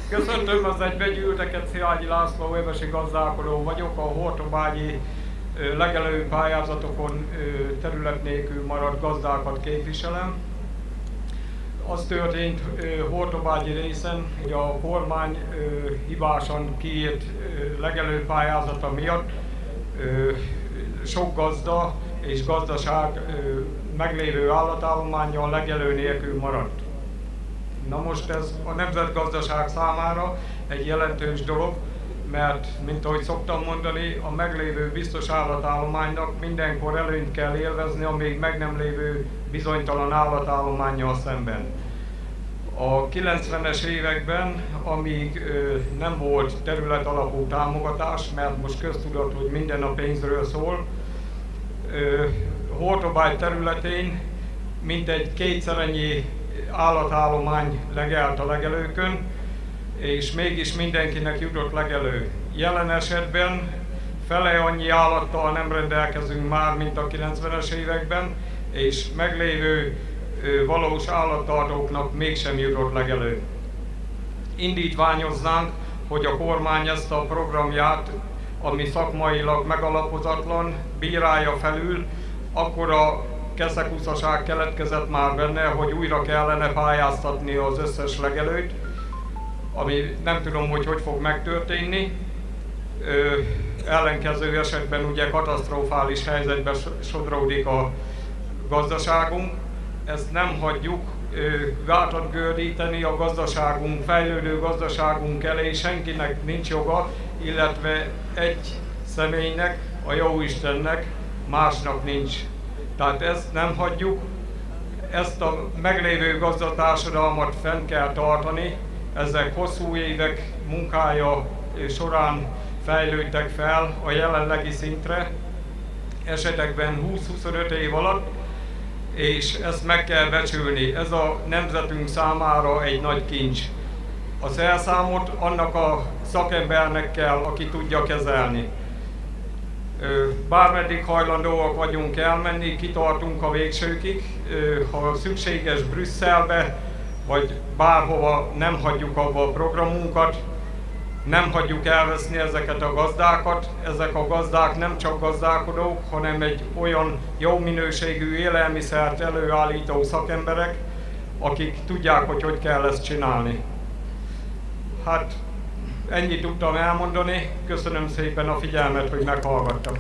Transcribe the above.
Köszöntöm az egybegyűlteket, Szilágyi László, övesi gazdálkodó vagyok, a hortobágyi legelő pályázatokon terület nélkül maradt gazdákat képviselem. Az történt hortobágyi részen, hogy a kormány hibásan kiírt legelő pályázata miatt sok gazda és gazdaság meglévő állatállománnyal legelő nélkül maradt. Na most ez a nemzetgazdaság számára egy jelentős dolog, mert, mint ahogy szoktam mondani, a meglévő biztos állatállománynak mindenkor előnyt kell élvezni a még meg nem lévő bizonytalan állatállománnyal szemben. A 90-es években, amíg nem volt terület alapú támogatás, mert most köztudat, hogy minden a pénzről szól, Hortobágy területén mintegy kétszer ennyi állatállomány legelt a legelőkön, és mégis mindenkinek jutott legelő. Jelen esetben fele annyi állattal nem rendelkezünk már, mint a 90-es években, és meglévő valós állattartóknak mégsem jutott legelő. Indítványoznánk, hogy a kormány ezt a programját, ami szakmailag megalapozatlan, bírálja felül, akkor a keszekuszaság keletkezett már benne, hogy újra kellene pályáztatni az összes legelőt, ami nem tudom, hogy fog megtörténni. Ellenkező esetben ugye katasztrofális helyzetbe sodródik a gazdaságunk. Ezt nem hagyjuk gátat gördíteni a gazdaságunk, fejlődő gazdaságunk elé, senkinek nincs joga, illetve egy személynek, a Jóistennek, másnak nincs. Tehát ezt nem hagyjuk, ezt a meglévő gazdatársadalmat fenn kell tartani, ezek hosszú évek munkája során fejlődtek fel a jelenlegi szintre, esetekben 20-25 év alatt, és ezt meg kell becsülni. Ez a nemzetünk számára egy nagy kincs. A szerszámot annak a szakembernek kell, aki tudja kezelni. Bármeddig hajlandóak vagyunk elmenni, kitartunk a végsőkig, ha szükséges Brüsszelbe, vagy bárhova, nem hagyjuk abba a programunkat, nem hagyjuk elveszni ezeket a gazdákat. Ezek a gazdák nem csak gazdálkodók, hanem egy olyan jó minőségű élelmiszert előállító szakemberek, akik tudják, hogy kell ezt csinálni. Hát ennyit tudtam elmondani, köszönöm szépen a figyelmet, hogy meghallgattam.